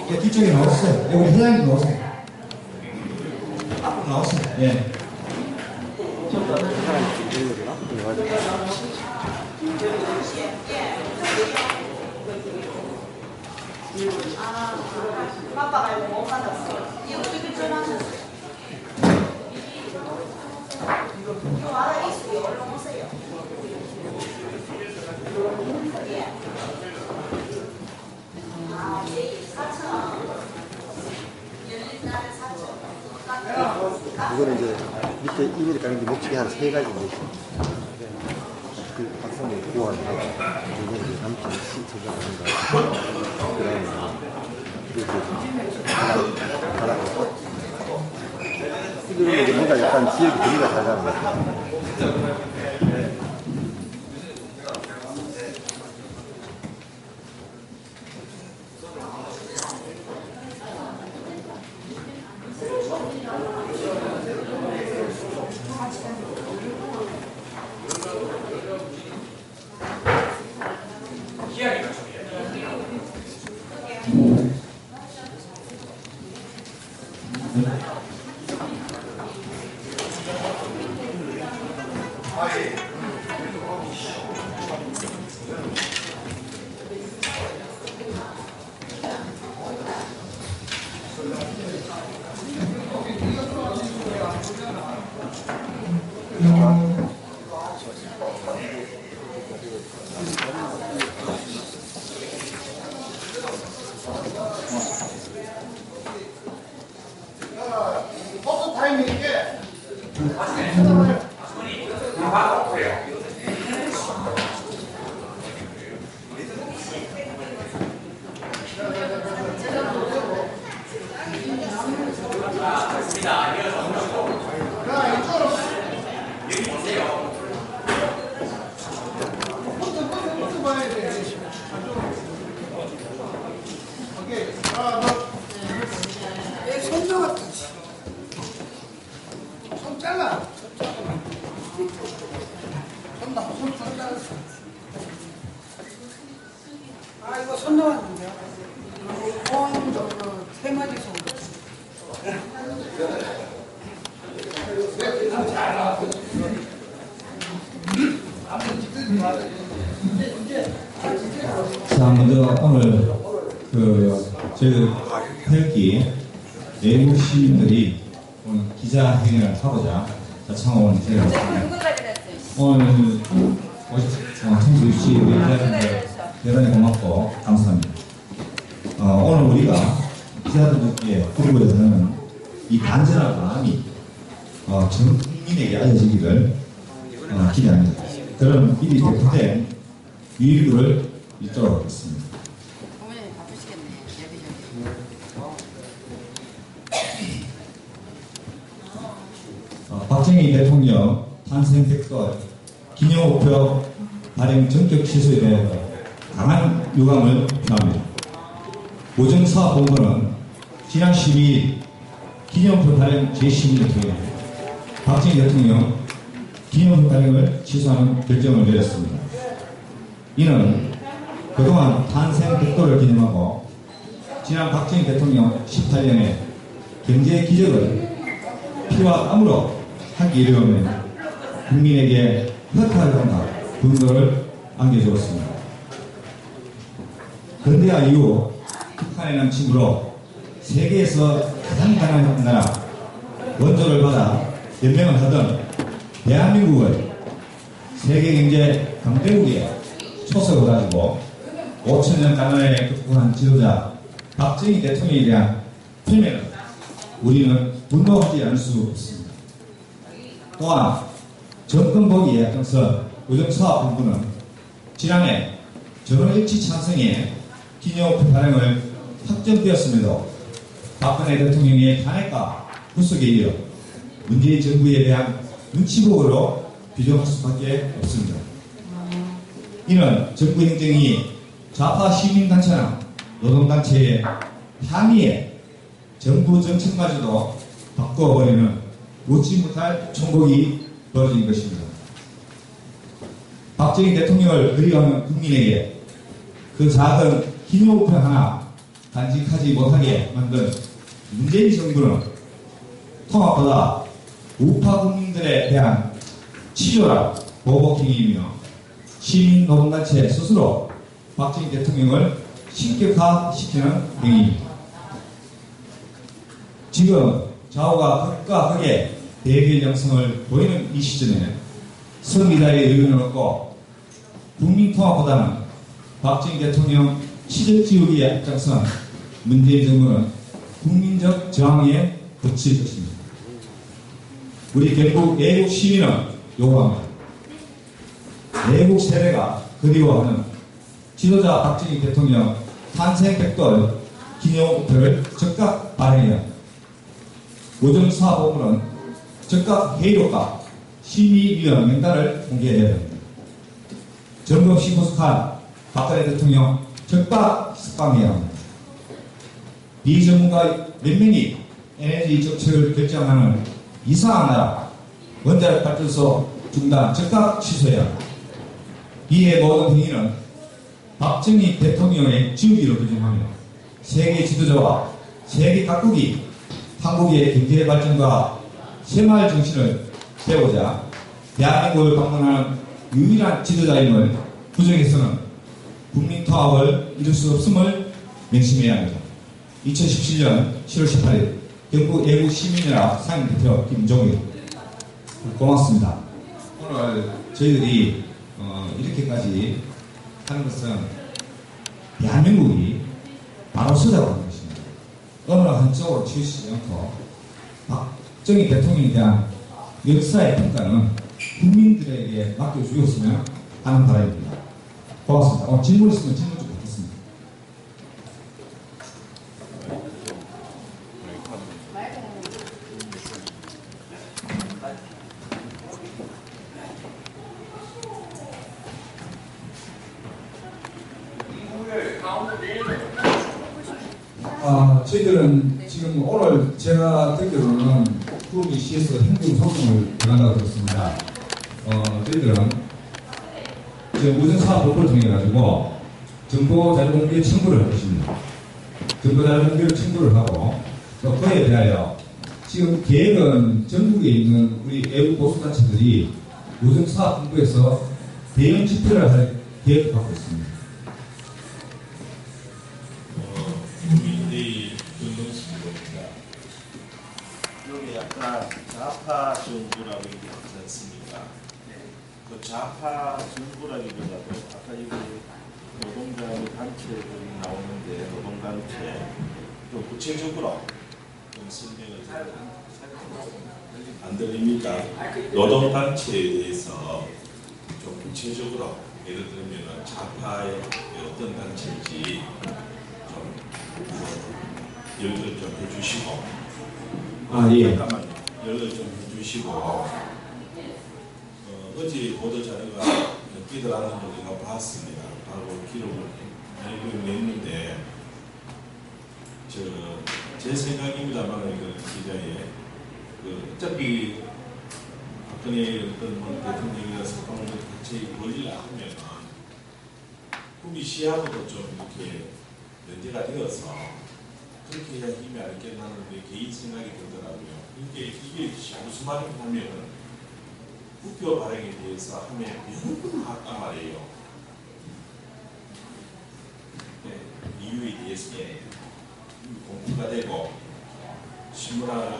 뒤쪽에 나오세요. 여기 회장님 나오세요. 앞으로 나오세요. 예. 아빠가 이거 못 받았어. 이거 어떻게 좀 하셨어요? 이거 말아 있어요. 얼른 오세요. 예. 아, 내일 4,000원. 열린 날에 4,000원. 이거는 이제 밑에 이미를 까는 게 목적이 한 3가지인데 그 박사님 구호하는데 이게 이제 남편 신청을 하는 거 그다음에 가라고 이거는 이제 뭔가 약간 지역이 분위기가 다르다는 거죠. 아, 이거 손 나왔는데요? 세 마리 손. 자, 먼저 오늘 저희 태극기 내부 시민들이 오늘 기자회견을 하고자 찾아온 제가 오늘 청주 시 우리 기자분들 대단히 고맙고 감사합니다. 오늘 우리가 기자들께 드리고자 하는 이 간절한 마음이 전 국민에게 알려지기를 기대합니다. 그런 일이 대표된 유일구를 읽도록 하겠습니다. 어머니 바쁘시겠네. 박정희 대통령 탄생 100도 기념우표 발행 전격 취소에 대해 강한 유감을 표합니다. 보정사본부는 지난 12일 기념우표 발행 제12를 통해 박정희 대통령 기념우표 발행을 취소하는 결정을 내렸습니다. 이는 그동안 탄생 100도를 기념하고 지난 박정희 대통령 18년의 경제 기적을 피와 땀으로 하기 이르면 국민에게 허탈을 한다 분노를 안겨주었습니다. 근대화 이후 북한의 남침으로 세계에서 가장 가난한 나라 원조를 받아 연명을 하던 대한민국을 세계경제 강대국에 초석을 가지고 5천년 가난에 극복한 지도자 박정희 대통령에 대한 표명을 우리는 분노하지 않을 수 없습니다. 또한 정권보기에 앞장서 의정사업본부는 지난해 전원일치 찬성에 기념우표 발행을 확정되었음에도 박근혜 대통령의 탄핵과 구속에 이어 문재인 정부에 대한 눈치보기로 규정할 수밖에 없습니다. 이는 정부 행정이 좌파 시민단체나 노동단체의 항의에 정부 정책마저도 바꿔버리는 웃지 못할 총복이 벌어진 것입니다. 박정희 대통령을 그리워하는 국민에게 그 작은 기념우표 하나 단직하지 못하게 만든 문재인 정부는 통합보다 우파 국민들에 대한 치졸한 보복행위이며 시민노동단체 스스로 박정희 대통령을 신격화시키는 행위입니다. 지금 좌우가 극과 극의 대결 양상을 보이는 이 시점에 성기자의 의견을 얻고 국민통합보다는 박정희 대통령 시정지우기에 앞장선 문재인 정부는 국민적 저항에 거칠 것입니다. 우리 경북 애국 시민은 요구합니다. 애국 세대가 그리워하는 지도자 박정희 대통령 탄생 100돌 기념우표를 즉각 발행해야 합니다. 오정사업본부는 즉각 회의록과 심의위원 명단을 공개해야 됩니다. 점검시 부숙한 박근혜 대통령 즉각 석방해야 합니다. 비전문가 몇 명이 에너지 정책을 결정하는 이상한 나라 원자력 발전소 중단 즉각 취소해야 합니다. 이에 모든 행위는 박정희 대통령의 지우기로 규정하며 세계 지도자와 세계 각국이 한국의 경제 발전과 새마을 정신을 배우자 대한민국을 방문하는 유일한 지도자임을 부정해서는 국민통합을 이룰 수 없음을 명심해야 합니다. 2017년 7월 18일 경북 애국시민연합 상임대표 김종일. 고맙습니다. 오늘 저희들이 이렇게까지 하는 것은 대한민국이 바로 서자고 하는 것입니다. 어느 한쪽으로 치우치지 않고 박정희 대통령에 대한 역사의 평가는 국민들에게 맡겨주었으면 하는 바람입니다. 고맙습니다. 질문 있으면 질문 좀 받겠습니다. 저희들은 지금 오늘 제가 듣기로는 구미 시에서 행정소송을 들어간다고 들었습니다. 저희들은 지금 우선사업법을 통해가지고 정보자료공개 청구를 할 것입니다. 정보자료공개를 청구를 하고 또 그에 대하여 지금 계획은 전국에 있는 우리 애국 보수단체들이 우선사업본부에서 대응 집회를 할 계획을 갖고 있습니다. 여기 약간 좌파 정부라고 얘기하지 않습니까? 그 좌파 정부라기보다도 아까 여기 노동자 단체들이 나오는데 노동단체 좀 구체적으로 좀 설명을 안 들립니까? 노동단체에 대해서 좀 구체적으로 예를 들면 좌파의 어떤 단체인지 좀 연결 좀 해주시고 예. 잠깐만요. 연락 좀 해주시고 어제 보도자료가 끼들 않는 걸 제가 봤습니다. 바로 기록을 냈는데 제 생각입니다만 그 기자의 어차피 박근혜 어떤 대통령이나 석방을 같이 권리를 하면 국민 시야보다 좀 이렇게 연대가 되어서 그렇게 해야 힘이 알겠나는 내 개인 생각이 들더라고요. 이게 무슨 말이냐면 국교 발행에 대해서 하면 연구를 했단 말이에요. 네, 이유에 대해서 공부가 되고 신문화를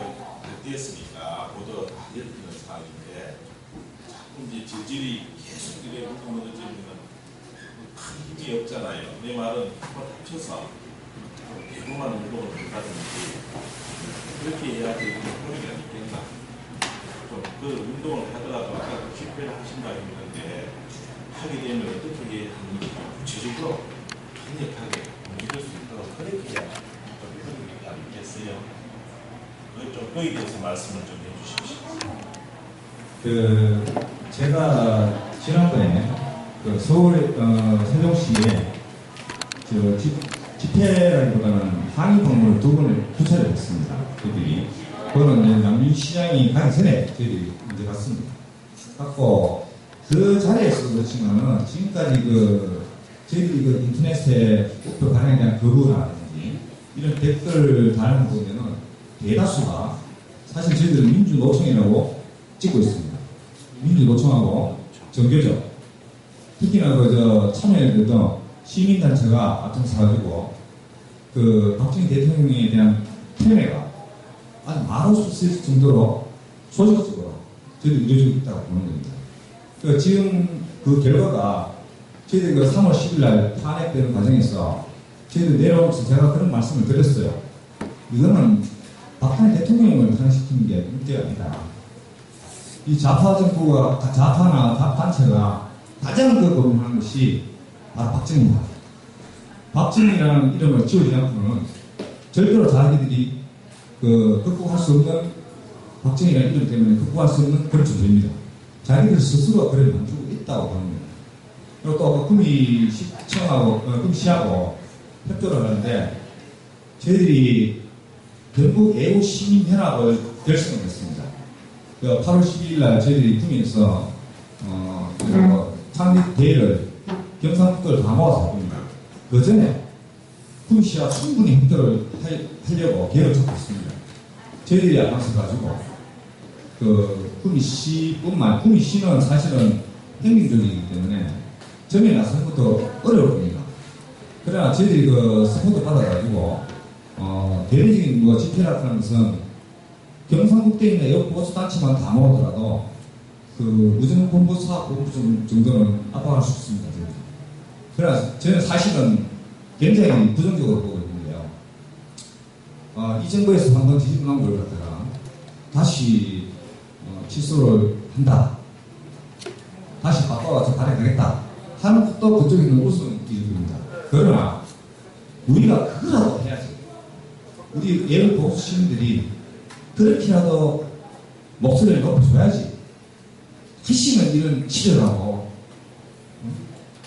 됐으니까 보도가 다 되는 상황인데 자꾸 이제 질질이 계속 이래 묻어지면 큰 힘이 없잖아요. 내 말은 힘을 합쳐서 대부만 운동을 한다든지 그렇게 해야 되는 효력이 아니겠나. 그 운동을 하더라도 아까 집회를 하신다 했는데 하게 되면 어떻게 하는지 구체적으로 강력하게 움직일 수 있도록 그렇게 해야 좀 효력이 아니겠어요. 좀 거기에 대해서 말씀을 좀 해주십시오. 제가 지난번에 서울 세종시에 집회라기보다는 항의 방문을 2번을 2차례 했습니다. 저희들이 그거는 남윤시장이 가기 전에 저희들이 이제 갔습니다. 갖고 그 자리에서 그렇지만은 지금까지 저희들이 인터넷에 우표 발행에 대한 거부라든지 이런 댓글 달는 거 보면은 대다수가 사실 저희들은 민주노총이라고 찍고 있습니다. 민주노총하고 정교죠. 특히나 그 참여했던 시민단체가 앞장서가지고 그 박정희 대통령에 대한 폄훼가 아주 말할 수 있을 정도로 조직적으로 저희들이 이루어지고 있다고 보는 겁니다. 그 지금 그 결과가 저희들이 그 3월 10일 날 탄핵되는 과정에서 저희들 내려오면서 제가 그런 말씀을 드렸어요. 이거는 박근혜 대통령을 탄핵시키는 게 문제가 아니다. 이 좌파 정부가, 좌파나 단체가 가장 그 고민하는 것이 바로 박정희입니다. 박정희라는 이름을 지어주지 않고는 절대로 자기들이 그 극복할 수 없는 박정희라는 이름 때문에 극복할 수 없는 그런 존재입니다. 자기들 스스로가 그걸 만들고 있다고 보는 겁니다. 그리고 또 구미시청하고 구미시하고 협조를 하는데 저희들이 전국 애국 시민연합을 결성을 했습니다. 그 8월 12일 날 저희들이 구미에서 창립 대회를 경상북도를 다 모아서 합니다. 그 전에 구미시와 충분히 협조를 하려고 계획을 잡고 있습니다. 저희들이 앞장서 가지고 그 구미시는 사실은 행정적이기 때문에 점에 나서는 것도 어려울 겁니다. 그러나 저희들이 그 스포트 받아가지고 대외적인 뭐 집회라는 것은 경상북도에 있는 여러 보수단체만 다 모으더라도 그 무정본부 사업본부 정도는 압박할 수 있습니다. 저희들이. 그래서 저는 사실은 굉장히 부정적으로 보고 있는데요. 이 정부에서 한번 뒤집어 놓은 걸 갖다가 다시 취소를 한다. 다시 바꿔서 발행하겠다. 하는 것도 그쪽에 있는 우스운 일입니다. 그러나 우리가 그거라도 해야지. 우리 예를 보수 시민들이 그렇게라도 목소리를 높여줘야지. 다시는 이런 치료라고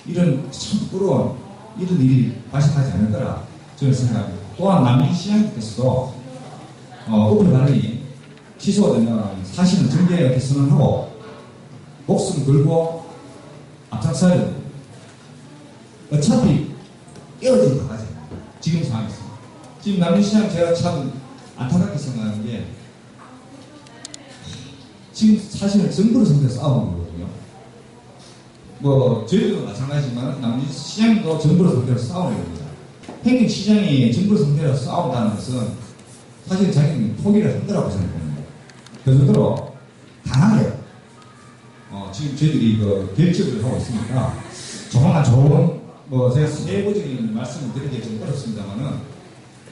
이런 참 부끄러운 이런 일이 발생하지 않을 거라 저는 생각합니다. 또한 남민시장님께서도 오픈 발언이 취소가 되면 사실은 정계에 개선을 하고 목숨 걸고 앞장서야 됩니다. 어차피 깨어진 강아지 지금 상황에서 지금 남민시장 제가 참 안타깝게 생각하는 게 지금 사실은 정부를 상대해서 싸우는 거거든요. 뭐 저희도 마찬가지지만 남민시장도 정부를 상대해서 싸우는 겁니다. 행정시장이 정부를 상대해서 싸운다는 것은 사실 자기는 포기를 한 거라고 생각합니다. 그 정도로 강하게 지금 저희들이 그 결집을 하고 있으니까 조만간 좋은 뭐 제가 세부적인 말씀을 드리기 좀 어렵습니다만은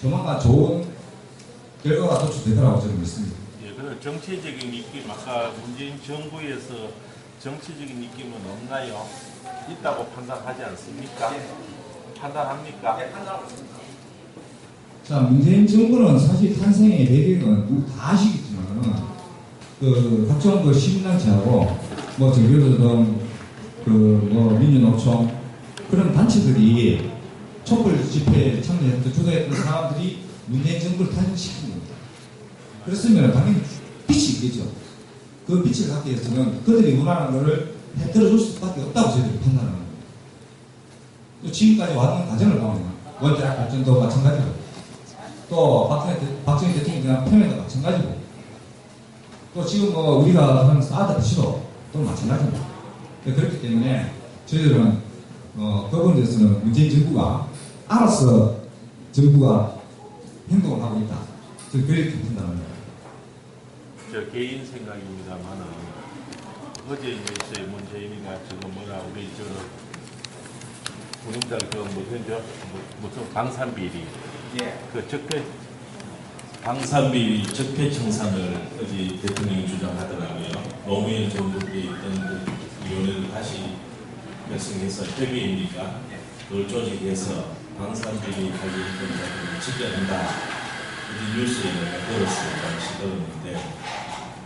조만간 좋은 결과가 도출될 거라고 저는 믿습니다. 예, 그리고 정치적인 느낌, 아까 문재인 정부에서 정치적인 느낌은 없나요? 있다고 판단하지 않습니까? 판단합니까? 네, 판단하고 있습니다. 자, 문재인 정부는 사실 탄생의 배경은 다 아시겠지만은 그 각종 그 시민단체하고 뭐 정교조정 뭐 민주노총 그런 단체들이 촛불 집회에 참여했던 주도했던 사람들이 문재인 정부를 탄생시킨 겁니다. 그랬으면 당연히 빛이 있겠죠. 그 빛을 갖기 위해서는 그들이 원하는 것을 해결해줄 수밖에 없다고 저희들이 판단하는 겁니다. 또 지금까지 왔던 과정을 보면 원자력 발전도 마찬가지고 또 박정희 대통령에 대한 표현도 마찬가지고 또 지금 뭐 우리가 하는 사드 시도 또 마찬가지입니다. 그렇기 때문에 저희들은 그 부분에 대해서는 문재인 정부가 알아서 정부가 행동을 하고 있다. 저는 그렇게 판단합니다. 저 개인 생각입니다만은 어제 이제 문재인이가 지금 뭐라 우리 저 구름달 그 무슨 방산비리 그 적폐 방산비리 적폐 청산을 어제 대통령이 주장하더라고요. 노무현 정부에 있던 그 위원회를 다시 결성해서 협의회니까 그걸 조직해서 방산비리 관련된 자들을 지켜낸다. 이 뉴스에 내가 들었어요. 당시 들었는데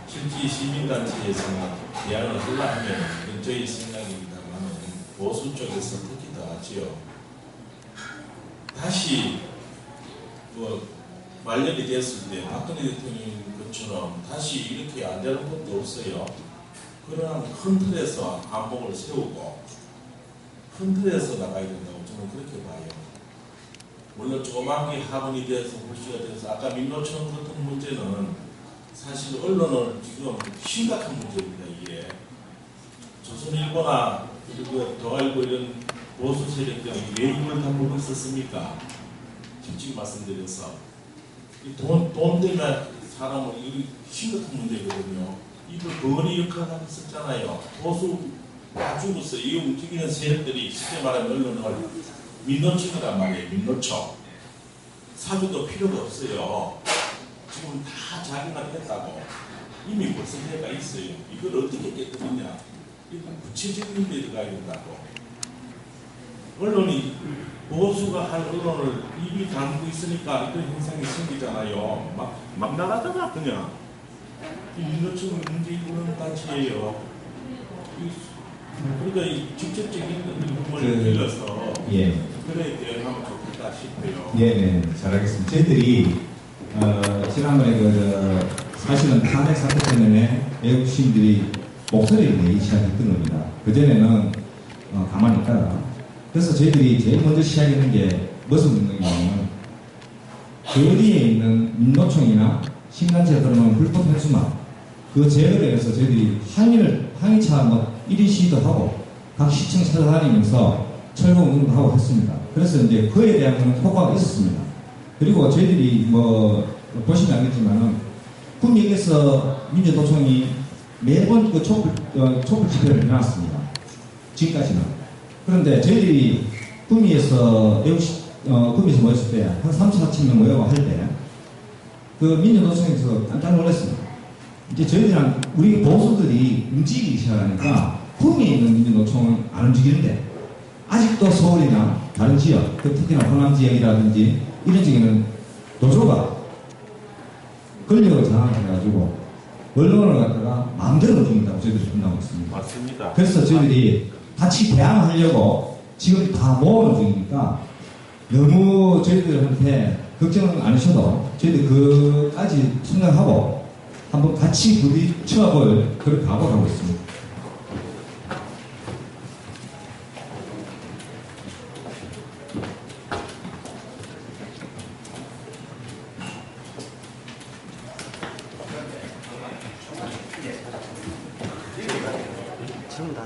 실제 시민단체에서는 대안을 하려 하면 이건 저희 생각입니다만 보수 쪽에서 특히 더 하지요. 다시 뭐 말년이 됐을 때 박근혜 대통령 것처럼 다시 이렇게 안 되는 것도 없어요. 그러나 큰 틀에서 안목을 세우고 큰 틀에서 나가야 된다고 저는 그렇게 봐요. 물론 조만기 화분이 돼서 불씨가 돼서 아까 민노총 같은 문제는 사실 언론은 지금 심각한 문제입니다. 이게 조선일보나 그리고 더 알고 이런 보수 세력들이 왜 이걸 담보고 있었습니까? 솔직히 말씀드려서 돈 때문에 사람은 이게 심각한 문제거든요. 이걸 번이 역할을 하고 있었잖아요. 보수 가주로서 이 움직이는 세력들이 쉽게 말하면 언론을 민노총이란 말이에요. 민노총. 사주도 필요가 없어요. 지금 다 자기가 했다고 이미 벌써 해가 있어요. 이걸 어떻게 깨끗이냐? 이건 구체적인 데 들어가야 된다고. 언론이 보수가 할 언론을 입이 다물고 있으니까 이런 현상이 생기잖아요. 막 나가다가 그냥 이 민노총 문제 이루는 단체예요. 그러니까 이 직접적인 부분을 빌려서 예. 그래 대응하면 좋겠다 싶어요. 네, 잘하겠습니다. 저희들이 지난번에 사실은 탄핵 사태 때문에 외국 시민들이 목소리를 내기 시작했던 겁니다. 그전에는 가만히 있다가 그래서 저희들이 제일 먼저 시작했는 게 무슨 운동이냐면 거리에 있는 민노총이나 신단체에 들어오는 불법 현수막 그 제거를 해서 저희들이 항의차 1인 시위도 하고 각 시청 찾아다니면서 철거 운동도 하고 했습니다. 그래서 이제 그에 대한 효과가 있었습니다. 그리고 저희들이 보시면 알겠지만은 구미역에서 민주노총이 매번 그 촛불 집회를 해놨습니다. 지금까지는. 그런데 저희들이 구미에서 구미에서 모였을 때 한 3, 4천 명 모여고 할 때 그 민주노총에서 깜짝 놀랐습니다. 이제 저희들은 우리 보수들이 움직이기 시작하니까 구미에 있는 민주노총은 안 움직이는데 아직도 서울이나 다른 지역, 특히나 호남 지역이라든지 이런 지역에는 노조가 권력을 장악해가지고 언론을 갖다가 마음대로 움직인다고 저희들이 판단하고 있습니다. 맞습니다. 그래서 저희들이 같이 대항하려고 지금 다 모으는 중이니까 너무 저희들한테 걱정은 안 하셔도 저희들 그까지 생각하고 한번 같이 부딪혀볼 그런 각오를 하고 있습니다. 지금 다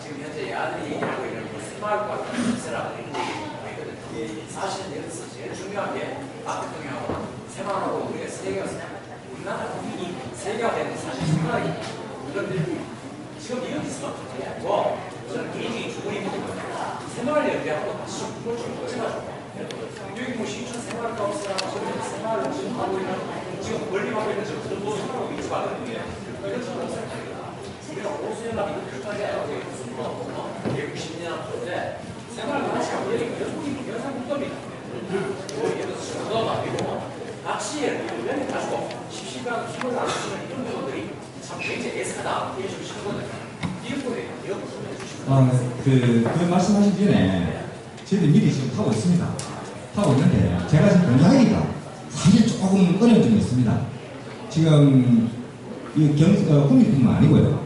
지금 현재 야들이 얘기하고 있는 새마을과 컨텐츠라고 이런 얘기거든요. 사실은 여기서 제일 중요한 게 박 대통령하고 새마을하고 우리가 우리나라 국민이 세계화되는 사실 생각이 그런데 지금 여기서 저는 개인적인 주문이 새마을 연대하고 다시 좀 그걸 좀 거쳐가지고 여기 뭐 신촌 새마을 가운데라고 지금 새마을을 지금 하고 있는 지금 멀리하고 있는 저들 뭐 새마을 위주가거든요. 이런 저는 우리가 보수연합이 끝까지 하고 있는 190년 앞인데 생활을 같이 하고 있는 여성국도입니다. 예를 들어서 중도가 아니고 낚시에 면을 가지고 십시간 힘을 안 쓰는 이런 분들이 참 굉장히 애쓰다 이게 좀 싫거든요. 이런 분들이 이런 거 소개해 주시고 그 말씀하신 전에 저희들 미리 지금 타고 있습니다. 타고 있는데 제가 지금 공략하기가 사실 조금 어려운 점이 있습니다. 지금 국민뿐만 아니고요.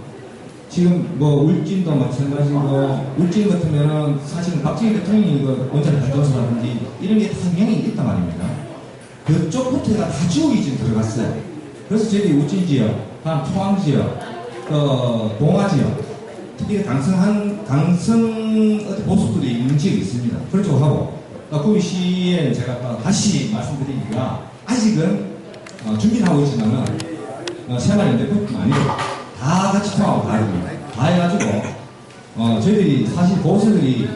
지금 울진도 마찬가지고 울진 같으면은 사실은 박정희 대통령이 원자력 발전소라든지 이런 게 다 영향이 있단 말입니다. 그쪽부터가 다 지역이 지금 들어갔어요. 그래서 저희들이 울진 지역, 포항 지역, 동화 지역, 특히 강성 보수들이 있는 지역이 있습니다. 그렇죠 하고 구미시에 제가 다시 말씀드리니까 아직은 준비는 하고 있지만은 새마을연대뿐만 아니고 다 같이 통하고 가야 됩니다. 다 해가지고 저희들이 사실 보수들이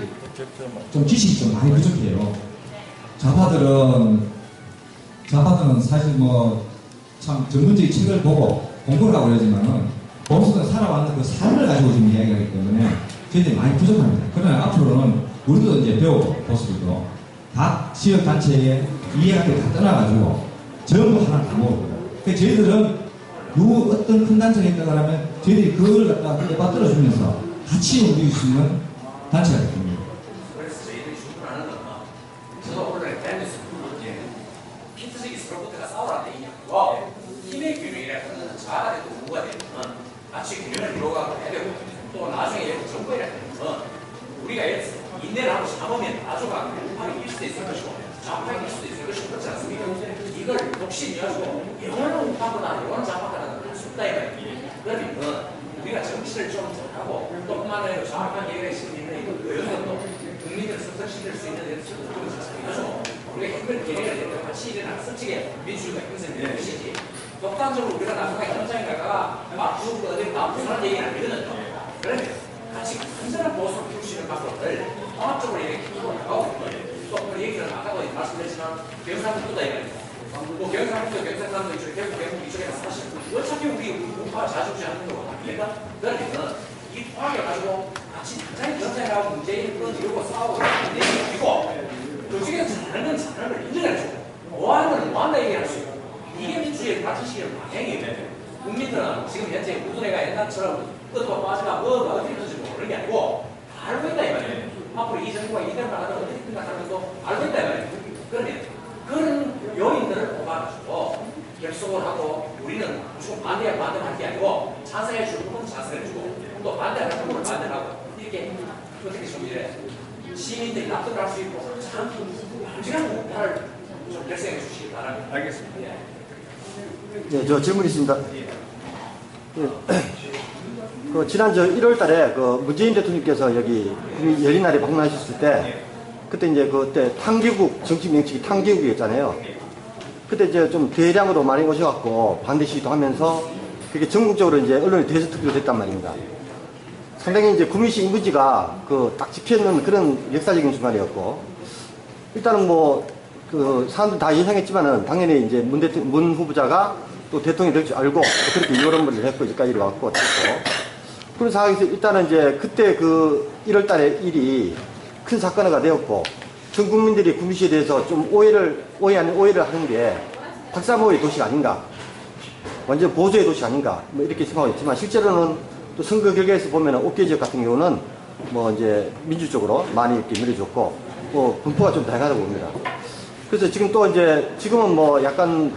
좀 지식이 좀 많이 부족해요. 좌파들은 사실 참 전문적인 책을 보고 공부를 하고 그러지만은 보수들은 살아왔는 그 삶을 가지고 지금 이야기하기 때문에 저희들이 많이 부족합니다. 그러나 앞으로는 우리도 이제 배우고 보수들도 각 지역 단체의 이해관계 다 떠나가지고 전부 하나 다 모으고 그러니까 저희들은 어떤 큰 단체가 있다고 하면 저희들이 그걸 갖다가 그때 빠뜨려주면서 같이 움직일 수 있는 단체가 됩니다. 그래서 저희들이 주문하는 건 저도 원래 밴드에서 피트적인 서로부터가 싸우라는 얘기냐고 힘의 균형이라 하는 자아가 되고 우가 되면 같이 균형을 이루어가고 해야 되고 또 나중에 정부이라 되면 우리가 인내를 하고 잡으면 나주가 급하게 일 수도 있을 것이고 좌파일 수도 있을 것이고 그렇지 않습니까? 이걸 독신이어가지고 영원한 우파거나 영원한 좌파거나 할 수 없다 이거예요. 그러면 우리가 정치를 좀 잘하고 또 뿐만 아니라 정확한 얘기를 할 수 있는 의원도 국민을 선택시킬 수 있는 연습도 그래서 우리가 힘을 계획을 해도 같이 일어나 솔직히 민주주의가 형성되는 것이지 독단적으로 우리가 나중에 현장에 가다가 막 누구 어디 막 무슨 얘기는 아니거든요. 그러면 같이 완전한 보수를 풀 수 있는 방법을 통합적으로 이렇게 키우고 나가고 또 얘기를 아까도 말씀드렸지만 경상북도다 이거예요. 뭐 경상북도 경상남도 이쪽에 경북 이쪽에 사실 어차피 우리 우파 자주지 않는 거고 아닙니까? 그러면 이 통합을 가지고 같이 굉장히 전쟁하고 문재인 끌어들이고 싸우고 그리고 그중에서 잘하는 건 잘하는 걸 인정해주고 뭐하는 건 뭐한다 얘기할 수 있고 이게 민주주의의 가치식의 방향이에요. 국민들은 지금 현재 우선애가 옛날처럼 끝과 빠지가 뭐가 어떻게 될지 모르는 게 아니고 알고 있다 이 말이에요. 앞으로 이 정부가 이대로 나가다 어떻게 생각하는 것도 알고 있다 이 말이에요. 그러면 그런 요인들을 뽑아가지고 결속을 하고 우리는 무조건 반대할 게 아니고 찬성해 주고 그건 찬성해 주고 또 반대할 부분을 반대하고 이렇게 어떻게 좀 이래 시민들이 납득을 할 수 있고 참 완전한 우파를 좀 결성해 주시기 바랍니다. 알겠습니다. 네, 저 질문 있습니다. 그 지난 1월 달에 그 문재인 대통령께서 여기 열린 날에 방문하셨을 때 그때 이제 그때 탕기국 정치 명칭이 탕기국이었잖아요. 그때 이제 좀 대량으로 많이 오셔갖고 반대 시위도 하면서 그게 전국적으로 이제 언론이 대서특기로 됐단 말입니다. 상당히 이제 구미시 인구지가 그 딱 지켜있는 그런 역사적인 순간이었고 일단은 뭐 그 사람들 다 예상했지만은 당연히 이제 문 후보자가 또 대통령이 될 줄 알고 그렇게 여론을 했고 여기까지 왔고 됐고 그런 상황에서 일단은 이제 그때 그 1월 달에 일이 큰 사건화가 되었고 전 국민들이 구미시에 대해서 좀 오해를 하는 게 박사모의 도시가 아닌가 완전 보수의 도시 아닌가 뭐 이렇게 생각하고 있지만 실제로는 또 선거 결과에서 보면 옥계 지역 같은 경우는 뭐 이제 민주적으로 많이 이렇게 밀어줬고 뭐 분포가 좀 다양하다고 봅니다. 그래서 지금 또 이제 지금은 뭐 약간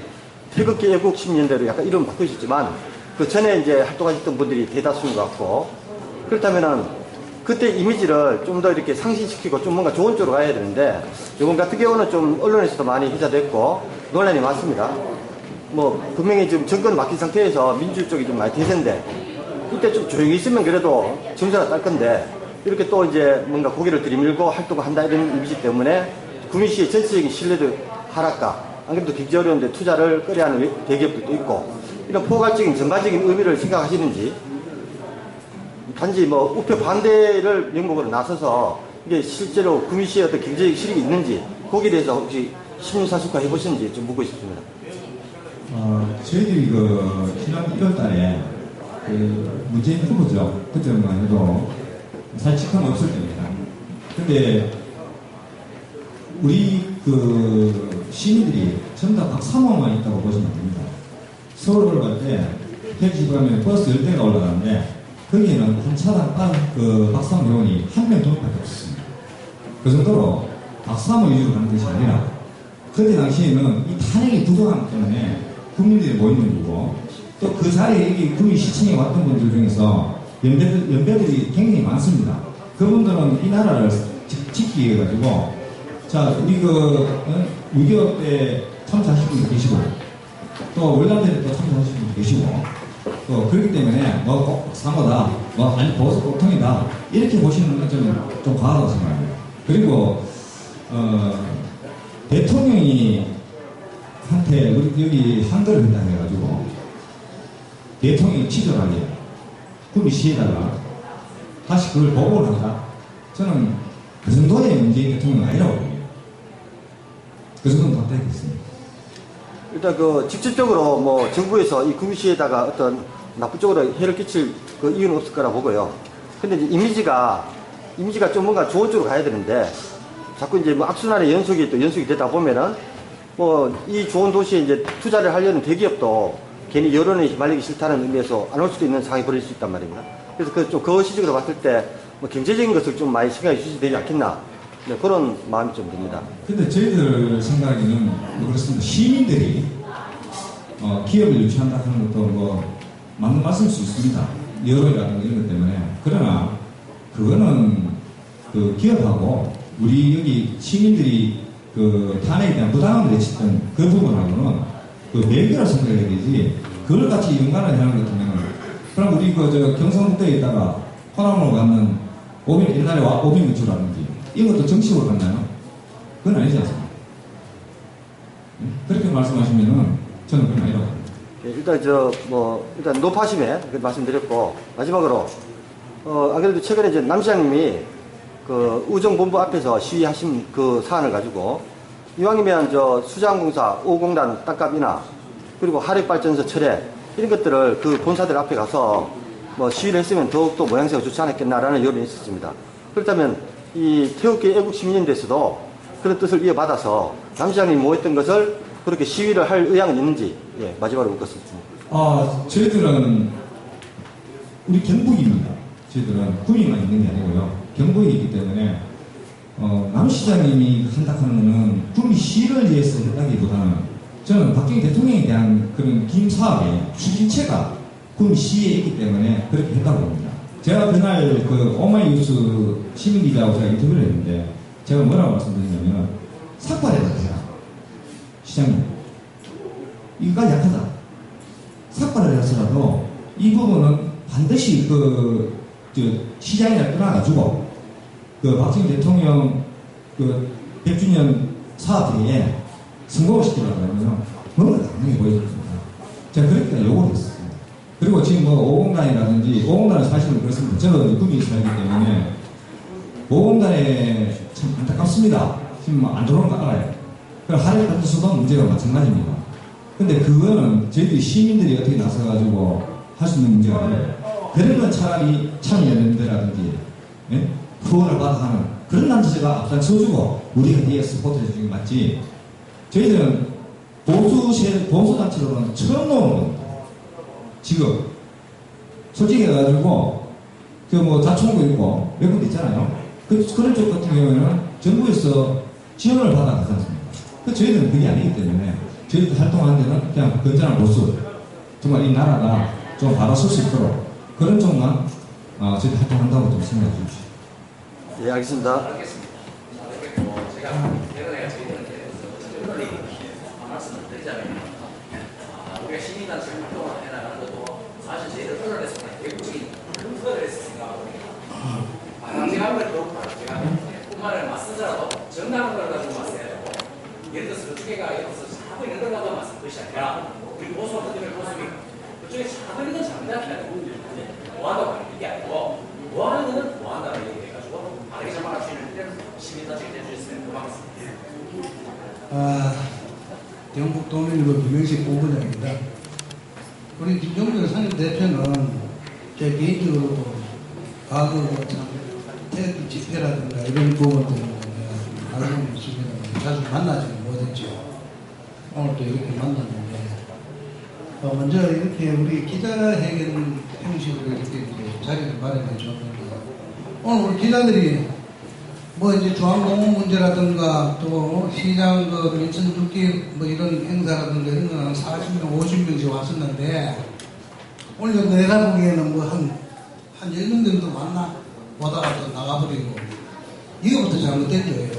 태극기 애국 10년대로 약간 이름 바꾸셨지만 그 전에 이제 활동하셨던 분들이 대다수인 것 같고 그렇다면은 그때 이미지를 좀 더 이렇게 상실시키고 좀 뭔가 좋은 쪽으로 가야 되는데 이번 같은 경우는 좀 언론에서도 많이 회자됐고 논란이 많습니다. 뭐 분명히 지금 정권을 맡긴 상태에서 민주 쪽이 좀 많이 대세인데 이때 좀 조용히 있으면 그래도 정서가 딸 건데 이렇게 또 이제 뭔가 고개를 들이밀고 활동을 한다 이런 이미지 때문에 구미시의 전체적인 신뢰도 하락과 안 그래도 경제 어려운데 투자를 꺼려하는 대기업들도 있고 이런 포괄적인 전반적인 의미를 생각하시는지 단지 뭐 우표 반대를 명목으로 나서서 이게 실제로 구미시의 어떤 경제적 실익이 있는지 거기에 대해서 혹시 심사숙고 해보셨는지 좀 묻고 싶습니다. 저희들이 그 지난 1월 달에 그 문재인 후보죠. 그때만 해도 사실 직함 없을 때입니다. 근데 우리 그 시민들이 전부 다 박사모만 있다고 보시면 됩니다. 서울을 갈 때 택시 가면 버스 10대가 올라가는데 거기에는 한 차당 그 박사모 요원이 한 명 정도밖에 없었습니다. 그 정도로 박사모 위주로 가는 것이 아니라 그때 당시에는 이 탄핵이 부족하기 때문에 국민들이 모이는 거고 또 그 자리에 여기 구미시청에 왔던 분들 중에서 연배들이 굉장히 많습니다. 그분들은 이 나라를 지키기 위해 가지고 자 우리 그 6.25 때 참사하신 분도 계시고 또 월남전에 또 참사하신 분도 계시고 또 그렇기 때문에 뭐 사고다 뭐 아니 보수 보통이다 이렇게 보시는 건 좀 과하다고 생각합니다. 그리고 대통령이 한테 우리 여기 한글을 한다 해가지고 대통령이 치졸하게 구미시에다가 다시 그걸 보고를 한다. 저는 그 정도의 문재인 대통령은 아니라고 봅니다. 그 정도는 답답했습니다. 일단 그 직접적으로 뭐 정부에서 이 구미시에다가 어떤 나쁜 쪽으로 해를 끼칠 그 이유는 없을 거라 보고요. 근데 이제 이미지가 좀 뭔가 좋은 쪽으로 가야 되는데 자꾸 이제 뭐 악순환의 연속이 되다 보면은 뭐 이 좋은 도시에 이제 투자를 하려는 대기업도 괜히 여론에 휘말리기 싫다는 의미에서 안 올 수도 있는 상황이 벌어질 수 있단 말입니다. 그래서 그 시적으로 봤을 때 뭐 경제적인 것을 좀 많이 생각해 주셔야 되지 않겠나. 네, 그런 마음이 좀 듭니다. 근데 저희들 생각에는 그렇습니다. 시민들이 기업을 유치한다 하는 것도 뭐 맞는 말씀일 수 있습니다. 여론이라든가 이런 것 때문에. 그러나 그거는 그 기업하고 우리 여기 시민들이 그 탄핵에 대한 부당함을 내쳤던 그 부분하고는 그 매결을 생각해야 되지 그걸 같이 연관을 하는 것 같으면 그럼 우리 그 경상북도에 있다가 호남으로 가는 옛날에 오빈 건축이라든지 이것도 정식으로 갔나요? 그건 아니지 않습니까? 그렇게 말씀하시면은 저는 그건 아니라고 봅니다. 일단 일단 노파심에 말씀드렸고 마지막으로 안 그래도 최근에 이제 남 시장님이 그 우정본부 앞에서 시위하신 그 사안을 가지고 이왕이면 수자항공사 5공단 땅값이나 그리고 하력발전소 철회 이런 것들을 그 본사들 앞에 가서 시위를 했으면 더욱더 모양새가 좋지 않았겠나라는 여론이 있었습니다. 그렇다면 이 태극기 애국 시민연대에서도 그런 뜻을 이어받아서 남 시장님이 모였던 것을 그렇게 시위를 할 의향은 있는지 마지막으로 묻겠습니다. 저희들은 우리 경북입니다. 저희들은 구미만 있는 게 아니고요. 경북이 있기 때문에 남 시장님이 한다는 거는 구미 시를 위해서 했다기보다는 저는 박정희 대통령에 대한 그런 긴 사업의 추진체가 구미 시에 있기 때문에 그렇게 했다고 봅니다. 제가 그날 그 오마이뉴스 시민기자하고 제가 인터뷰를 했는데 제가 뭐라고 말씀드리냐면 삭발해라 해라. 시장님 이거가 약하다. 삭발을 해서라도 이 부분은 반드시 시장이나 떠나가지고 박정희 대통령 100주년 사업회에 성공을 시키려고 하면 뭔가 당연히 보여줬습니다. 제가 그렇게 요구를 했습니다. 그리고 지금 5공단이라든지 5공단은 사실은 그렇습니다. 저는 구미에 살기 때문에 5공단에 참 안타깝습니다. 지금 안 들어오는 거 알아요. 그리고 하루에 받을 수도 문제가 마찬가지입니다. 근데 그거는 저희들이 시민들이 어떻게 나서가지고 할 수 있는 문제가 아니에요. 그런 건 차라리 참여연대라든지 후원을 받아 하는 그런 단체가 앞장서주고 우리가 뒤에 서포트해 주는 게 맞지. 저희들은 보수단체로는 처음 나오는 겁니다. 지금 솔직히 해가지고 자총도 있고 몇 군데 있잖아요. 그런 쪽 같은 경우에는 정부에서 지원을 받아가지 않습니까? 저희들은 그게 아니기 때문에 저희들 활동하는 데는 그냥 건전한 보수 정말 이 나라가 좀 받아설 수 있도록 그런 쪽만 저희들 활동한다고 좀 생각해 주십시오. 예, 알겠습니다. 제가 예전에 저희들은 말씀을 드리자면 우리가 시민단체 활동을 해나가는 것도 사실 저희들 언론에서 대국적인 큰 거를 했습니다. 제가 한번 제가 뿐만을 맞서더라도 정당한 걸 가지고 맞서야 되고 예를 들어서 그쪽에가 여기서 자꾸 이런 걸 가지고 맞서는 것이 아니라 우리 보수분들의 모습이 그쪽에 자꾸 이런 건 잘못하는 뭐한다고 하는 게 아니고 뭐하는 거는 뭐한다고 얘기해가지고 바르게 잡아갈 수 있는 시민단체가 되주셨으면 고맙습니다. 경북도민일보 김영식 본부장입니다. 우리 김종필 상임 대표는 제 개인적으로도 과거 태극기 집회라든가 이런 부분들을 알고 있습니다. 자주 만나지는 못했죠. 오늘 또 이렇게 만났는데 먼저 이렇게 우리 기자회견 형식으로 이렇게 자리를 마련해 줬는데 오늘 우리 기자들이 이제 중앙공원 문제라든가 또 시장 민선 줍기 이런 행사라든가 이런 거는 40명, 50명씩 왔었는데 오늘 내가 보기에는 한 10명 정도 왔나? 보다가 또 나가버리고 이거부터 잘못된 거예요.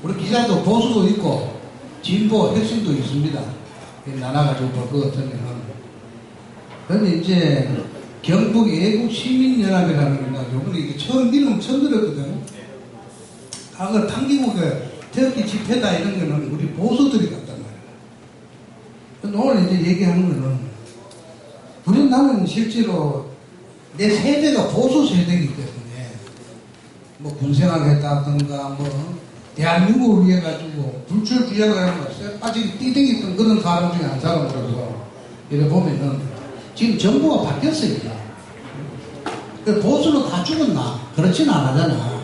우리 기자도 보수도 있고 진보, 혁신도 있습니다. 나눠가지고 볼 것 같으면 그런데 이제 경북 애국시민연합이라는 게 요번에 이게 이름 처음 들었거든요. 과거 당기국의 태극기 집회다 이런 거는 우리 보수들이 갔단 말이에요. 근데 오늘 이제 얘기하는 거는 나는 실제로 내 세대가 보수 세대이기 때문에 군생활했다든가 대한민국을 위해 가지고 불출주야를 하는 거 빠지게 띠댕이던 그런 사람 중에 한 사람으로서 이래 보면은 지금 정부가 바뀌었어요. 보수는 다 죽었나? 그렇지는 않아잖아.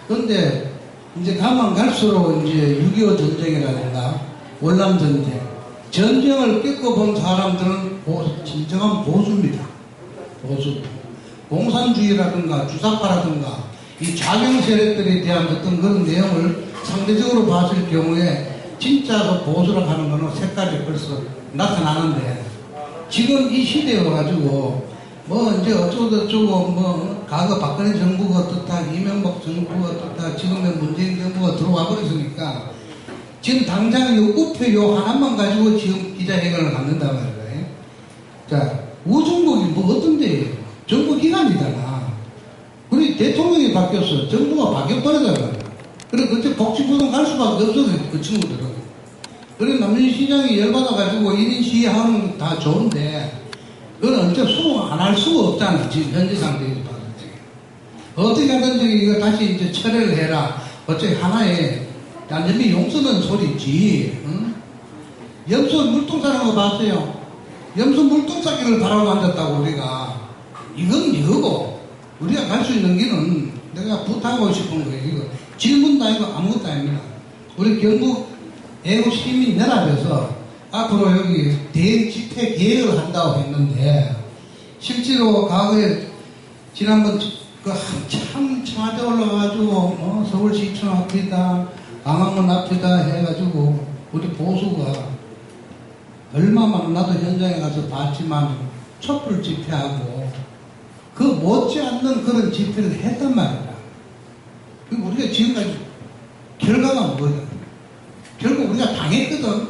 그런데 이제 가만 갈수록 이제 6.25 전쟁이라든가 월남 전쟁을 겪어본 사람들은 진정한 보수입니다. 보수. 공산주의라든가 주사파라든가 이 좌경 세력들에 대한 어떤 그런 내용을 상대적으로 봤을 경우에 진짜 보수라고 하는 거는 색깔이 벌써 나타나는데 지금 이 시대에 와가지고 이제 어쩌고저쩌고 과거 박근혜 정부가 어떻다, 이명박 정부가 어떻다, 지금의 문재인 정부가 들어와 버렸으니까 지금 당장 요 우표 요 하나만 가지고 지금 기자회견을 갖는단 말이에요. 자, 우중국이 뭐 어떤데 정부 기관이잖아. 우리 대통령이 바뀌었어. 정부가 바뀌어버리잖아. 그래, 그때 복지부동 갈 수밖에 없어서 그 친구들은. 그래, 남진시장이 열받아가지고 1인 시위하는 건 다 좋은데, 그건 어째 수긍 안 할 수가 없잖아. 지금 현재 상태에서 봤을 때. 어떻게 하든지 이거 다시 이제 철회를 해라. 어째 하나의 완전히 용서는 소리지. 응? 염소 물통 싸는 거 봤어요? 염소 물통 싸기를 바라고 앉았다고 우리가. 이건 이거고, 우리가 갈 수 있는 길은 내가 부탁하고 싶은 거예요. 이거 질문도 아니고 아무것도 아닙니다. 우리 경북 애국 시민 연합에서 앞으로 여기 대응 집회 계획을 한다고 했는데, 실제로 과거에 지난번 그 한참 청와대 올라가가지고 서울시청 앞이다, 광화문 앞이다 해가지고 우리 보수가 얼마 만나도 현장에 가서 봤지만 촛불 집회하고 그 못지않는 그런 집회를 했단 말이야. 우리가 지금까지 결과가 뭐야? 결국 우리가 당했거든.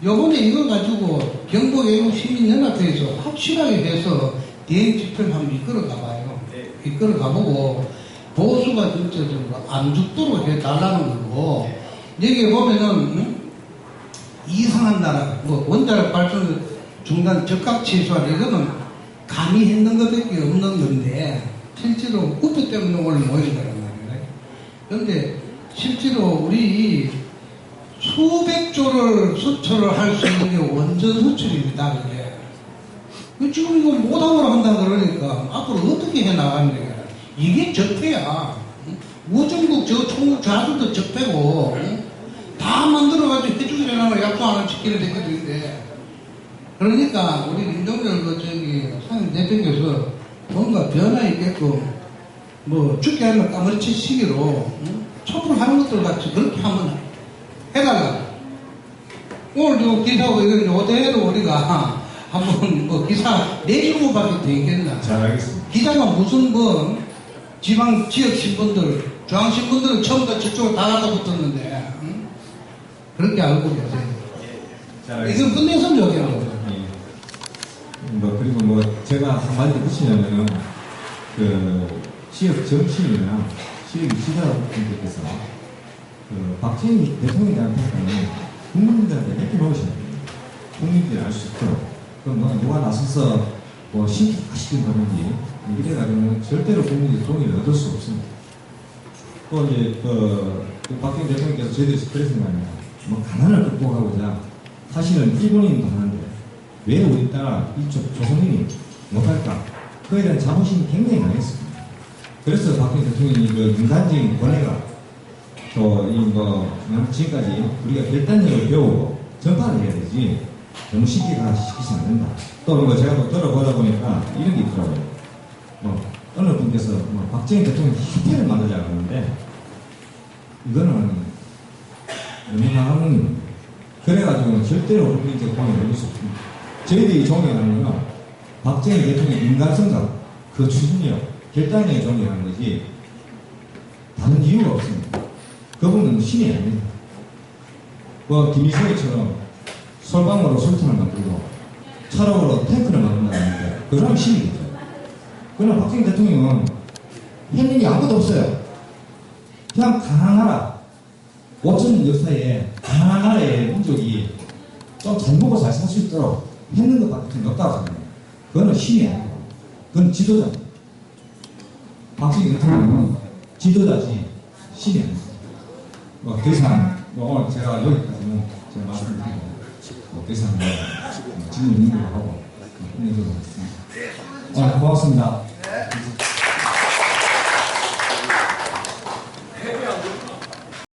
요번에 이걸 가지고 경북애국시민연합회에서 확실하게 해서 대행 집회를 한번 이끌어 가봐요. 이끌어 가보고 보수가 전체적으로 안 죽도록 해달라는 거고, 여기 보면은 이상한 나라, 뭐 원자력 발전 중단 적합 취소한 이거는 감히 했는 것밖에 없는 건데, 실제로 우표 때문에 오늘 모인 거란 말이에요. 그런데 실제로 우리 수백조를 수출을 할 수 있는 게 원전 수출입니다. 그게. 지금 이거 못하고 한다 그러니까 앞으로 어떻게 해나가는 거야. 이게 적폐야. 우정국 저 총국 좌수도 적폐고, 다 만들어가지고 해주기라는 약속 하나 지키는 새끼들인데. 그러니까 우리 윤석열 상임 대표께서 뭔가 변화 있게끔 뭐 죽게 하면 까무러치시기로 촛불하는 것들 같이 그렇게 한번 해달라. 오늘 요 기사하고 이거 그대로 우리가 한번 뭐 기사 내주는 것밖에 되겠나. 잘 알겠습니다. 기자가 무슨 뭐 지방 지역 신분들, 중앙 신분들은 처음부터 저쪽으로 다 갖다 붙었는데, 응? 그렇게 알고 계세요. 잘 이건 끝내선 좋겠네요. 뭐 그리고 뭐 제가 한마디 붙이냐면은 그 지역 정치인이나 지역 지자분들께서 그 박정희 대통령에 대한 평가는 국민들한테 맺게 놓으셔야 됩니다. 국민들이 알 수 있도록. 그럼 뭐 누가 나서서 뭐 신격화시킨 거는지 이래가지고는 절대로 국민들이 동의를 얻을 수 없습니다. 또 이제 그 박정희 대통령께서 저희들이 그랬을 거 아닙니까? 뭐 가난을 극복하고자 사실은 일본인도 하는데 왜 우리나라 이쪽 조선인이 못할까? 그에 대한 자부심이 굉장히 강했습니다. 그래서 박정희 대통령이 그 인간적인 권해가 지금까지 우리가 결단력을 배우고 전파를 해야 되지 너무 쉽게 시키시면 안 된다. 또 뭐 제가 또 들어보다 보니까 이런 게 있더라고요. 뭐 어느 분께서 뭐 박정희 대통령 협회를 만들자고 하는데 이거는 너무나 하는 그래가지고 절대로 국민적 공헌을 얻을 수 없습니다. 저희들이 존경하는 건 박정희 대통령 인간성과 그 추진력, 결단력에 존경하는 거지 다른 이유가 없습니다. 그분은 신이 아닙니다. 뭐 김일성이처럼 솔방으로 술탄을 만들고 철학으로 탱크를 만든다는데 그 사람이 신이겠죠. 그러나 박정희 대통령은 했는 게 아무것도 없어요. 그냥 가난한 나라, 5천년 역사에 가난한 나라의 민족이 좀 잘 먹고 잘 살 수 있도록 했는 것밖에 없다고 생각해요. 그거는 신이 아니고 그건 지도자입니다. 박정희 대통령은 지도자지 신이 아닙니다. 뭐 더 이상 오늘 제가 여기까지는 제가 말씀을 드리고 더 이상 질문 있는 거 하고 끝내도록 하겠습니다. 고맙습니다.